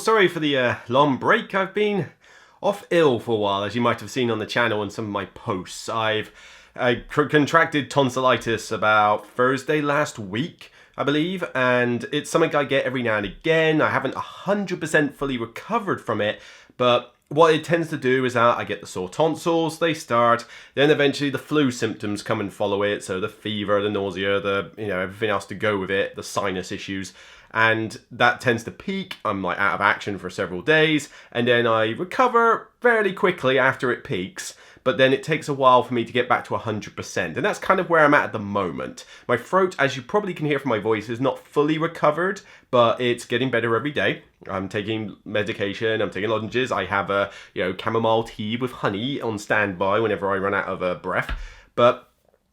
sorry for the long break. I've been off ill for a while, as you might have seen on the channel and some of my posts. I contracted tonsillitis about Thursday last week, I believe, and it's something I get every now and again. I haven't 100% fully recovered from it, but what it tends to do is that I get the sore tonsils, they start, then eventually the flu symptoms come and follow it, so the fever, the nausea, everything else to go with it, the sinus issues, and that tends to peak. I'm like out of action for several days, and then I recover fairly quickly after it peaks, but then it takes a while for me to get back to 100%, and that's kind of where I'm at the moment. My throat, as you probably can hear from my voice, is not fully recovered, but it's getting better every day. I'm taking medication, I'm taking lozenges, I have a chamomile tea with honey on standby whenever I run out of breath, but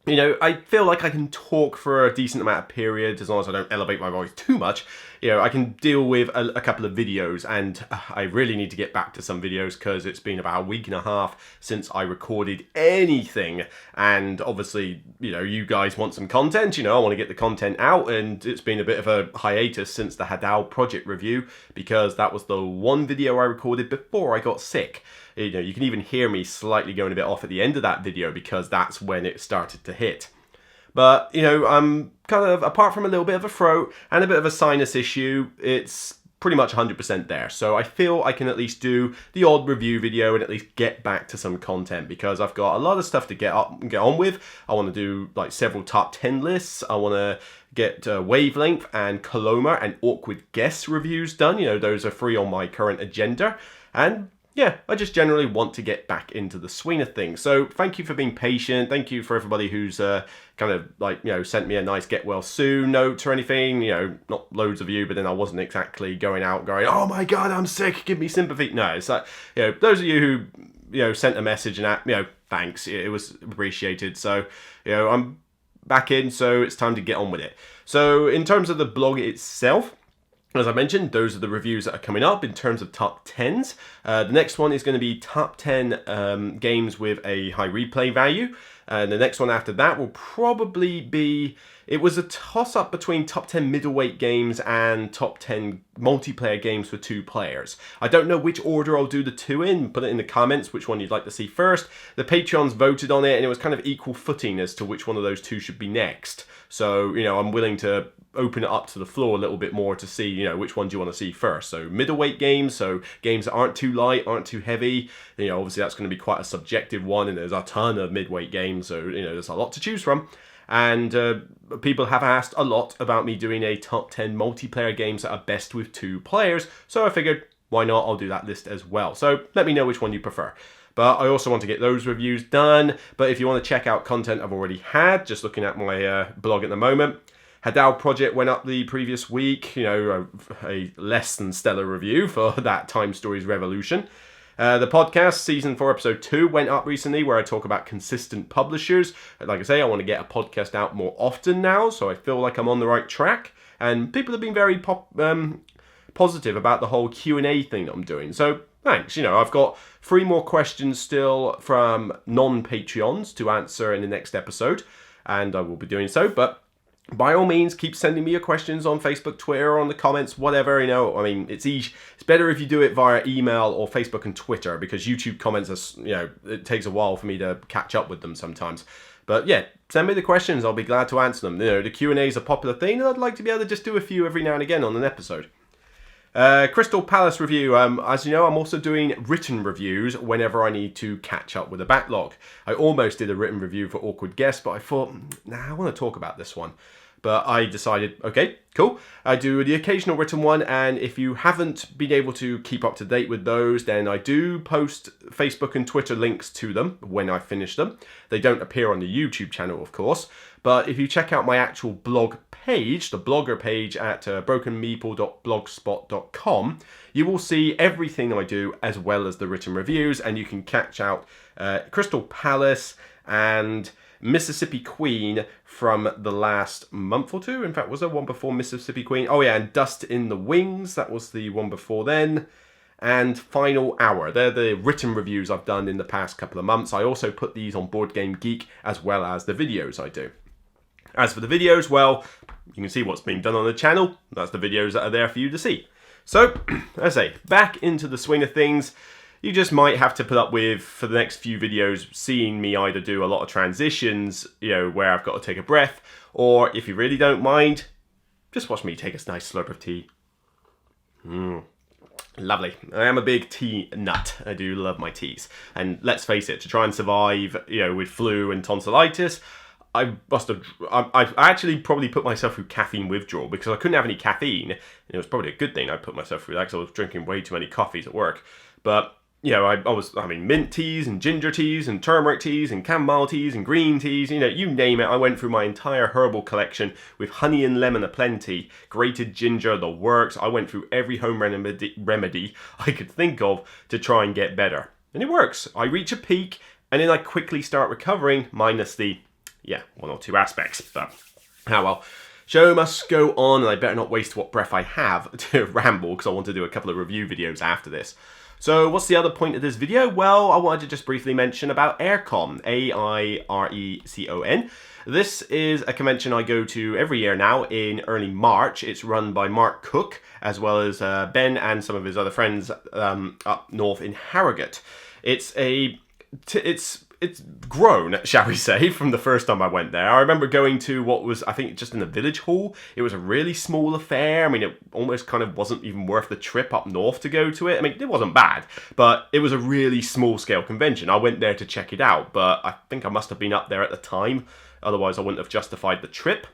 I feel like I can talk for a decent amount of period as long as I don't elevate my voice too much. I can deal with a couple of videos, and I really need to get back to some videos because it's been about a week and a half since I recorded anything. And obviously, you guys want some content. I want to get the content out, and it's been a bit of a hiatus since the Hadal project review because that was the one video I recorded before I got sick. You can even hear me slightly going a bit off at the end of that video because that's when it started to hit. But, I'm kind of, apart from a little bit of a throat and a bit of a sinus issue, it's pretty much 100% there. So I feel I can at least do the odd review video and at least get back to some content because I've got a lot of stuff to get on with. I want to do like several top 10 lists. I want to get Wavelength and Coloma and Awkward Guess reviews done. Those are free on my current agenda. And yeah, I just generally want to get back into the swing of things. So thank you for being patient. Thank you for everybody who's kind of sent me a nice get well soon note or anything. Not loads of you, but then I wasn't exactly going, oh my God, I'm sick, give me sympathy. No, it's like, those of you who, sent a message and thanks. It was appreciated. So, I'm back in, so it's time to get on with it. So in terms of the blog itself, as I mentioned, those are the reviews that are coming up in terms of top 10s. The next one is going to be top 10 games with a high replay value. And the next one after that will probably be, it was a toss-up between top 10 middleweight games and top 10 multiplayer games for 2 players. I don't know which order I'll do the 2 in. Put it in the comments which one you'd like to see first. The Patreons voted on it and it was kind of equal footing as to which one of those 2 should be next. So, I'm willing to open it up to the floor a little bit more to see, which one do you want to see first. So middleweight games, so games that aren't too light, aren't too heavy. Obviously that's going to be quite a subjective one, and there's a ton of midweight games, so, there's a lot to choose from. And people have asked a lot about me doing a top 10 multiplayer games that are best with 2 players, so I figured, why not? I'll do that list as well. So let me know which one you prefer. But I also want to get those reviews done. But if you want to check out content I've already had, just looking at my blog at the moment, Hadal project went up the previous week, a less than stellar review for that Time Stories Revolution. The podcast, Season 4, Episode 2, went up recently where I talk about consistent publishers. Like I say, I want to get a podcast out more often now, so I feel like I'm on the right track. And people have been very positive about the whole Q&A thing that I'm doing. So thanks. I've got 3 more questions still from non-Patreons to answer in the next episode, and I will be doing so. But by all means, keep sending me your questions on Facebook, Twitter, or on the comments, whatever, it's easy. It's better if you do it via email or Facebook and Twitter, because YouTube comments are, it takes a while for me to catch up with them sometimes. But yeah, send me the questions, I'll be glad to answer them. The Q&A is a popular thing, and I'd like to be able to just do a few every now and again on an episode. Crystal Palace review. As you know, I'm also doing written reviews whenever I need to catch up with a backlog. I almost did a written review for Awkward Guess, but I thought, I want to talk about this one. But I decided, okay, cool. I do the occasional written one, and if you haven't been able to keep up to date with those, then I do post Facebook and Twitter links to them when I finish them. They don't appear on the YouTube channel, of course. But if you check out my actual blog page, the blogger page at brokenmeeple.blogspot.com, you will see everything I do as well as the written reviews, and you can catch out Crystal Palace and Mississippi Queen from the last month or 2. In fact, was there one before Mississippi Queen? Oh yeah, and Dust in the Wings, that was the one before then. And Final Hour. They're the written reviews I've done in the past couple of months. I also put these on Board Game Geek as well as the videos I do. As for the videos, well, you can see what's being done on the channel. That's the videos that are there for you to see. So, as I say, back into the swing of things. You just might have to put up with, for the next few videos, seeing me either do a lot of transitions, where I've got to take a breath, or if you really don't mind, just watch me take a nice slurp of tea. Lovely. I am a big tea nut. I do love my teas. And let's face it, to try and survive, with flu and tonsillitis, I actually probably put myself through caffeine withdrawal because I couldn't have any caffeine. And it was probably a good thing I put myself through that because I was drinking way too many coffees at work. But I mean, mint teas and ginger teas and turmeric teas and chamomile teas and green teas, you name it. I went through my entire herbal collection with honey and lemon aplenty, grated ginger, the works. I went through every home remedy I could think of to try and get better. And it works. I reach a peak and then I quickly start recovering, minus the, one or two aspects. But, well. Show must go on, and I better not waste what breath I have to ramble because I want to do a couple of review videos after this. So what's the other point of this video? Well, I wanted to just briefly mention about Airecon, A-I-R-E-C-O-N. This is a convention I go to every year now in early March. It's run by Mark Cook, as well as Ben and some of his other friends up north in Harrogate. It's grown, shall we say, from the first time I went there. I remember going to what was, I think, just in the village hall. It was a really small affair. I mean, it almost kind of wasn't even worth the trip up north to go to it. I mean, it wasn't bad, but it was a really small-scale convention. I went there to check it out, but I think I must have been up there at the time. Otherwise, I wouldn't have justified the trip.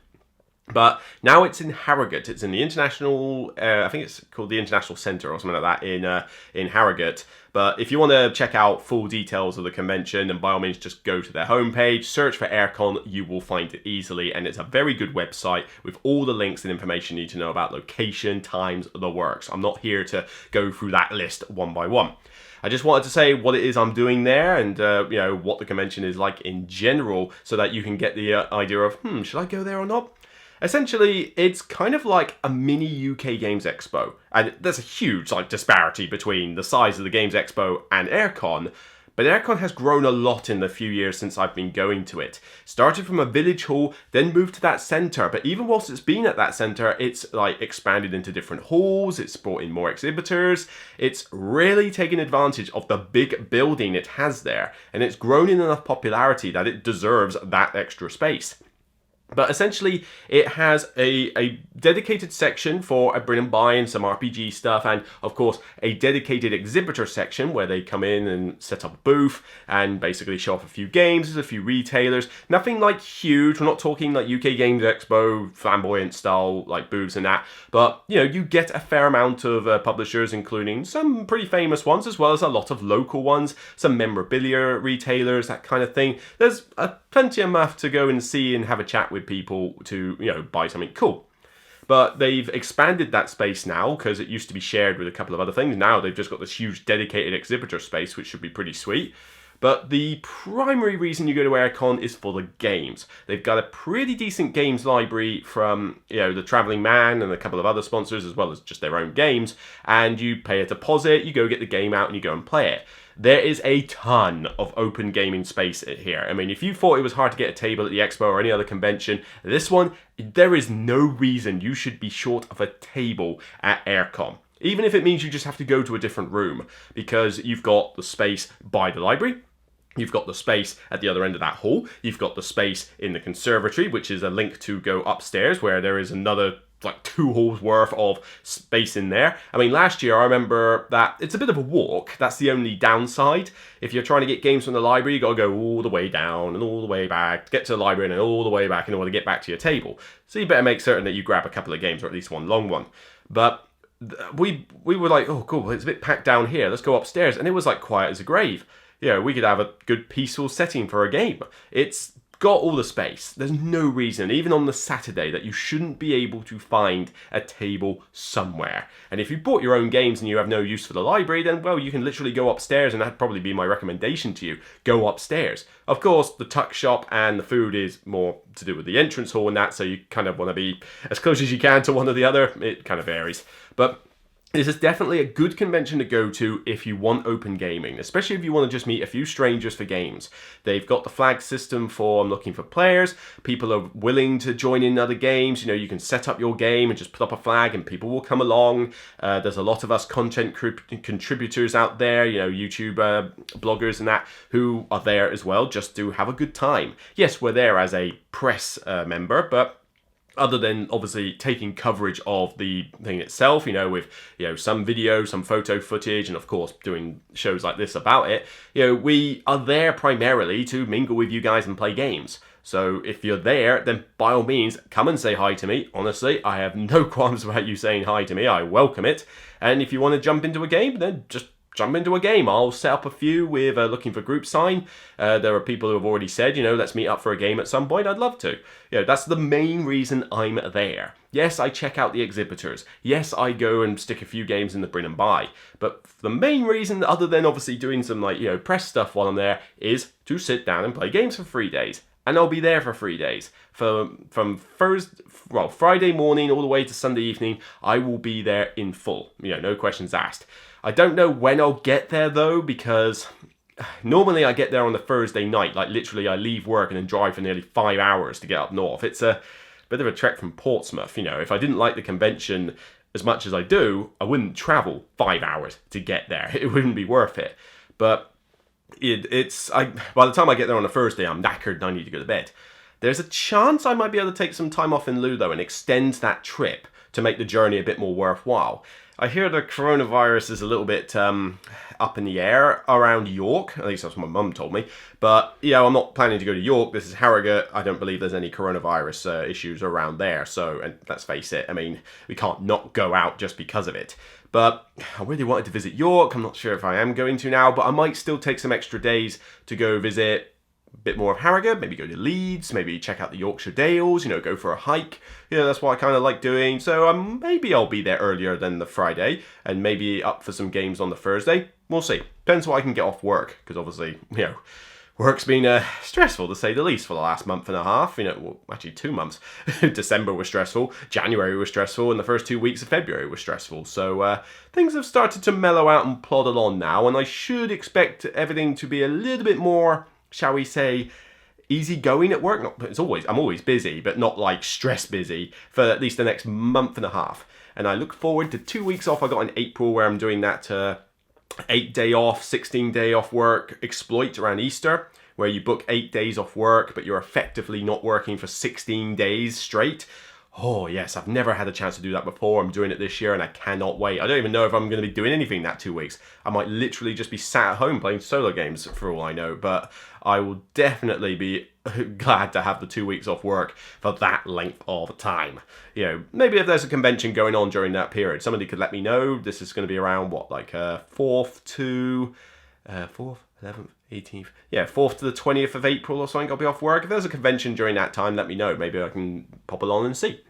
But now it's in Harrogate. It's in the International, I think it's called the International Centre or something like that in Harrogate. But if you want to check out full details of the convention, then by all means just go to their homepage, search for Airecon, you will find it easily. And it's a very good website with all the links and information you need to know about location, times, the works. I'm not here to go through that list one by one. I just wanted to say what it is I'm doing there and, what the convention is like in general so that you can get the idea of, should I go there or not? Essentially, it's kind of like a mini UK Games Expo, and there's a huge disparity between the size of the Games Expo and Airecon, but Airecon has grown a lot in the few years since I've been going to it. Started from a village hall, then moved to that centre, but even whilst it's been at that centre, it's expanded into different halls, it's brought in more exhibitors, it's really taken advantage of the big building it has there, and it's grown in enough popularity that it deserves that extra space. But essentially, it has a dedicated section for bring and buy and some RPG stuff, and of course, a dedicated exhibitor section where they come in and set up a booth and basically show off a few games. There's a few retailers. Nothing huge. We're not talking UK Games Expo, flamboyant style booths and that. But, you get a fair amount of publishers, including some pretty famous ones, as well as a lot of local ones, some memorabilia retailers, that kind of thing. There's plenty enough to go and see and have a chat with people to, buy something cool. But they've expanded that space now because it used to be shared with a couple of other things. Now they've just got this huge dedicated exhibitor space, which should be pretty sweet. But the primary reason you go to Airecon is for the games. They've got a pretty decent games library from, the Travelling Man and a couple of other sponsors, as well as just their own games. And you pay a deposit, you go get the game out and you go and play it. There is a ton of open gaming space here. I mean, if you thought it was hard to get a table at the Expo or any other convention, this one, there is no reason you should be short of a table at Airecon. Even if it means you just have to go to a different room, because you've got the space by the library, you've got the space at the other end of that hall, you've got the space in the conservatory, which is a link to go upstairs, where there is another 2 halls worth of space in there. I mean, last year I remember that it's a bit of a walk. That's the only downside. If you're trying to get games from the library, you got to go all the way down and all the way back to get to the library and then all the way back in order to get back to your table. So you better make certain that you grab a couple of games, or at least one long one. But we were like, oh cool, it's a bit packed down here. Let's go upstairs, and it was quiet as a grave. We could have a good peaceful setting for a game. It's got all the space. There's no reason, even on the Saturday, that you shouldn't be able to find a table somewhere. And if you bought your own games and you have no use for the library, then, well, you can literally go upstairs, and that'd probably be my recommendation to you. Go upstairs. Of course, the tuck shop and the food is more to do with the entrance hall and that, so you kind of want to be as close as you can to one or the other. It kind of varies. But This is definitely a good convention to go to if you want open gaming, especially if you want to just meet a few strangers for games. They've got the flag system for I'm looking for players. People are willing to join in other games. You know, you can set up your game and just put up a flag and people will come along. There's a lot of us content contributors out there, you know, YouTube bloggers and that, who are there as well just to have a good time. Yes, we're there as a press member, but other than obviously taking coverage of the thing itself, you know, with, you know, some video, some photo footage, and of course doing shows like this about it, you know, we are there primarily to mingle with you guys and play games. So if you're there, then by all means, come and say hi to me. Honestly, I have no qualms about you saying hi to me. I welcome it. And if you want to jump into a game, then just jump into a game. I'll set up a few with looking for group sign. There are people who have already said, you know, let's meet up for a game at some point. I'd love to. You know, that's the main reason I'm there. Yes, I check out the exhibitors. Yes, I go and stick a few games in the bin and buy. But the main reason, other than obviously doing some, like, you know, press stuff while I'm there, is to sit down and play games for 3 days. And I'll be there for 3 days. From Friday morning all the way to Sunday evening, I will be there in full. You know, no questions asked. I don't know when I'll get there though, because normally I get there on the Thursday night. Like literally I leave work and then drive for nearly 5 hours to get up north. It's a bit of a trek from Portsmouth. You know, if I didn't like the convention as much as I do, I wouldn't travel 5 hours to get there. It wouldn't be worth it. But by the time I get there on a Thursday, I'm knackered and I need to go to bed. There's a chance I might be able to take some time off in lieu though and extend that trip to make the journey a bit more worthwhile. I hear the coronavirus is a little bit up in the air around York. At least that's what my mum told me. But, yeah, I'm not planning to go to York. This is Harrogate. I don't believe there's any coronavirus issues around there. So, and let's face it, I mean, we can't not go out just because of it. But I really wanted to visit York. I'm not sure if I am going to now, but I might still take some extra days to go visit a bit more of Harrogate, maybe go to Leeds, maybe check out the Yorkshire Dales, you know, go for a hike. You know, that's what I kind of like doing. So maybe I'll be there earlier than the Friday and maybe up for some games on the Thursday. We'll see. Depends what I can get off work, because obviously, you know, work's been stressful to say the least for the last month and a half. You know, well, actually 2 months. December was stressful, January was stressful, and the first 2 weeks of February was stressful. So things have started to mellow out and plod along now, and I should expect everything to be a little bit more, shall we say, easy going at work. I'm always busy, but not like stress busy for at least the next month and a half. And I look forward to 2 weeks off I got in April, where I'm doing that 8-day off, 16-day off work exploit around Easter, where you book 8 days off work, but you're effectively not working for 16 days straight. Oh yes, I've never had a chance to do that before. I'm doing it this year and I cannot wait. I don't even know if I'm going to be doing anything that 2 weeks. I might literally just be sat at home playing solo games for all I know, but I will definitely be glad to have the 2 weeks off work for that length of time. You know, maybe if there's a convention going on during that period, somebody could let me know. This is going to be around what, like 4th to 4th, 11th, 18th. Yeah, 4th to the 20th of April or something. I'll be off work. If there's a convention during that time, let me know. Maybe I can pop along and see.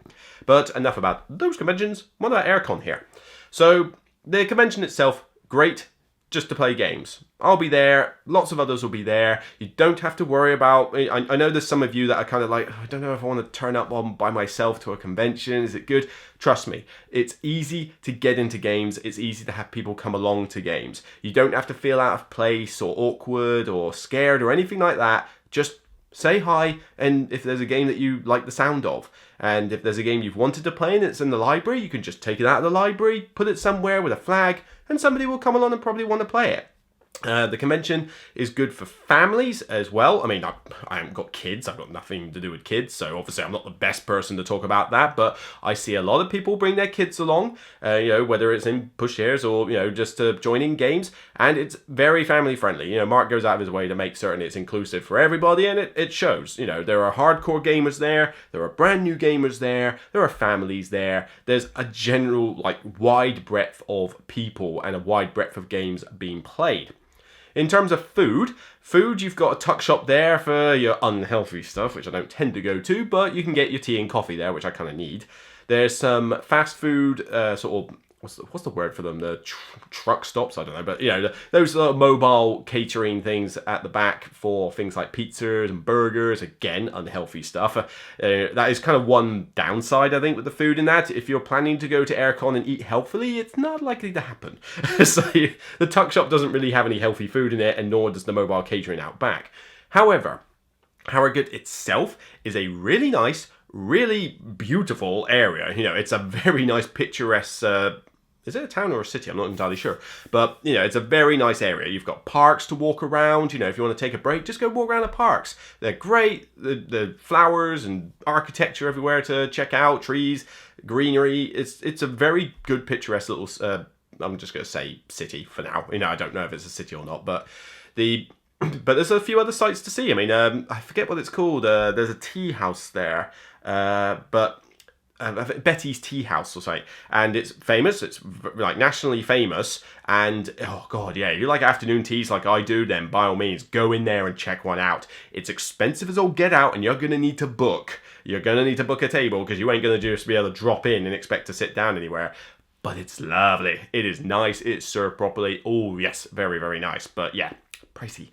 But enough about those conventions. What about Airecon here? So the convention itself, great, just to play games. I'll be there. Lots of others will be there. You don't have to worry about... I know there's some of you that are kind of like, I don't know if I want to turn up by myself to a convention. Is it good? Trust me, it's easy to get into games. It's easy to have people come along to games. You don't have to feel out of place or awkward or scared or anything like that. Just say hi, and if there's a game that you like the sound of, and if there's a game you've wanted to play and it's in the library, you can just take it out of the library, put it somewhere with a flag, and somebody will come along and probably want to play it. The convention is good for families as well. I mean, I haven't got kids. I've got nothing to do with kids, so obviously I'm not the best person to talk about that, but I see a lot of people bring their kids along, you know, whether it's in pushchairs or, you know, just to join in games, and it's very family friendly. You know, Mark goes out of his way to make certain it's inclusive for everybody, and it shows. You know, there are hardcore gamers there, there are brand new gamers there are families there, there's a general, like, wide breadth of people and a wide breadth of games being played. In terms of food, you've got a tuck shop there for your unhealthy stuff, which I don't tend to go to, but you can get your tea and coffee there, which I kind of need. There's some fast food sort of what's the word for them? The truck stops, I don't know, but you know, those mobile catering things at the back for things like pizzas and burgers. Again, unhealthy stuff. That is kind of one downside, I think, with the food in that. If you're planning to go to Airecon and eat healthily, it's not likely to happen. So the tuck shop doesn't really have any healthy food in it, and nor does the mobile catering out back. However, Harrogate itself is a really nice, really beautiful area. You know, it's a very nice picturesque. Is it a town or a city? I'm not entirely sure. But, you know, it's a very nice area. You've got parks to walk around. You know, if you want to take a break, just go walk around the parks. They're great. The flowers and architecture everywhere to check out, trees, greenery. It's a very good picturesque little, I'm just going to say city for now. You know, I don't know if it's a city or not, but there's a few other sites to see. I mean, I forget what it's called. There's a tea house there, but Betty's Tea House or something, and it's famous. It's like nationally famous, and oh god, yeah, you like afternoon teas like I do, then by all means go in there and check one out. It's expensive as all get out, and you're gonna need to book. You're gonna need to book a table because you ain't gonna just be able to drop in and expect to sit down anywhere. But it's lovely. It is nice. It's served properly. Oh yes, very very nice. But yeah, pricey.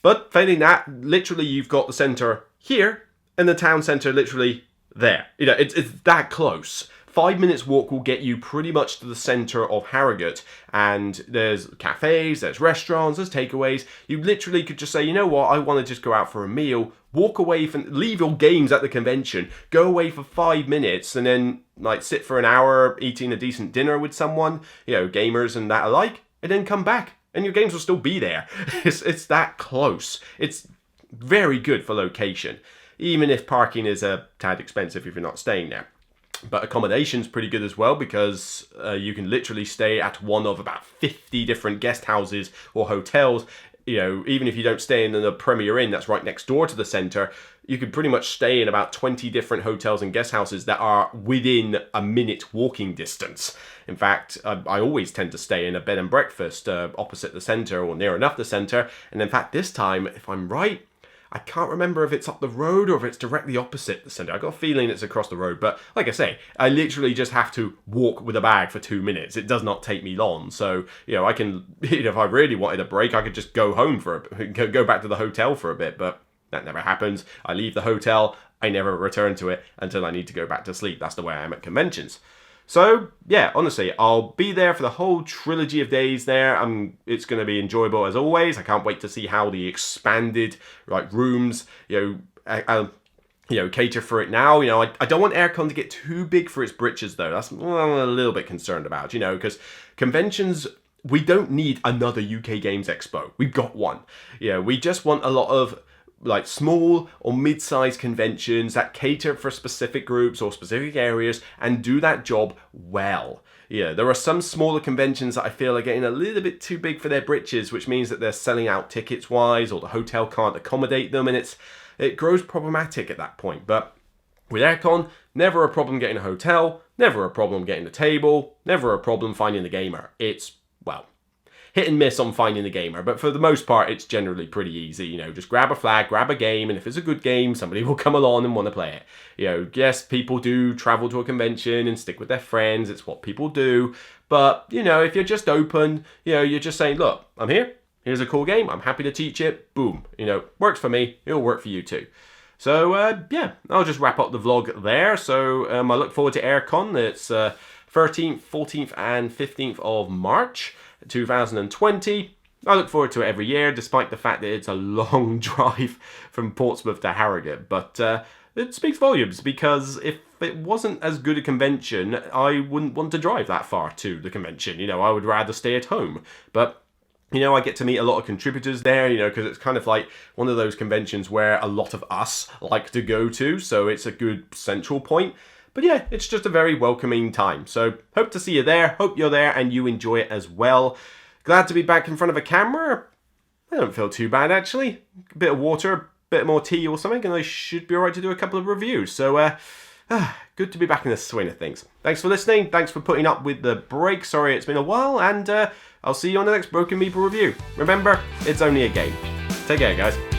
But failing that, literally you've got the centre here, and the town centre literally there. You know, it's that close. 5 minutes walk will get you pretty much to the centre of Harrogate, and there's cafes, there's restaurants, there's takeaways. You literally could just say, you know what, I want to just go out for a meal, walk away from, leave your games at the convention, go away for 5 minutes, and then like sit for an hour eating a decent dinner with someone, you know, gamers and that alike, and then come back, and your games will still be there. It's that close. It's very good for location, even if parking is a tad expensive if you're not staying there. But accommodation's pretty good as well, because you can literally stay at one of about 50 different guest houses or hotels. You know, even if you don't stay in the Premier Inn that's right next door to the centre, you could pretty much stay in about 20 different hotels and guest houses that are within a minute walking distance. In fact, I always tend to stay in a bed and breakfast opposite the centre or near enough the centre. And in fact, this time, if I'm right, I can't remember if it's up the road or if it's directly opposite the centre. I got a feeling it's across the road, but like I say, I literally just have to walk with a bag for 2 minutes. It does not take me long, so you know I can. You know, if I really wanted a break, I could just go home go back to the hotel for a bit, but that never happens. I leave the hotel, I never return to it until I need to go back to sleep. That's the way I am at conventions. So, yeah, honestly, I'll be there for the whole trilogy of days there. It's going to be enjoyable as always. I can't wait to see how the expanded rooms, cater for it now. You know, I don't want Airecon to get too big for its britches, though. That's what I'm a little bit concerned about, you know, because conventions, we don't need another UK Games Expo. We've got one. You know, we just want a lot of like small or mid-sized conventions that cater for specific groups or specific areas and do that job well. Yeah, there are some smaller conventions that I feel are getting a little bit too big for their britches, which means that they're selling out tickets-wise or the hotel can't accommodate them, and it grows problematic at that point. But with Airecon, never a problem getting a hotel, never a problem getting a table, never a problem finding the gamer. It's, well, hit and miss on finding the gamer, but for the most part, it's generally pretty easy. You know, just grab a flag, grab a game, and if it's a good game, somebody will come along and want to play it. You know, yes, people do travel to a convention and stick with their friends. It's what people do. But, you know, if you're just open, you know, you're just saying, look, I'm here. Here's a cool game. I'm happy to teach it. Boom. You know, works for me. It'll work for you too. So, yeah, I'll just wrap up the vlog there. So, I look forward to Airecon. It's 13th, 14th, and 15th of March. 2020. I look forward to it every year, despite the fact that it's a long drive from Portsmouth to Harrogate. But it speaks volumes, because if it wasn't as good a convention, I wouldn't want to drive that far to the convention. You know, I would rather stay at home. But you know, I get to meet a lot of contributors there, you know, because it's kind of like one of those conventions where a lot of us like to go to, so it's a good central point. But yeah, it's just a very welcoming time. So hope to see you there. Hope you're there and you enjoy it as well. Glad to be back in front of a camera. I don't feel too bad, actually. A bit of water, a bit more tea or something, and I should be alright to do a couple of reviews. So, good to be back in the swing of things. Thanks for listening. Thanks for putting up with the break. Sorry it's been a while, and I'll see you on the next Broken Meeple review. Remember, it's only a game. Take care, guys.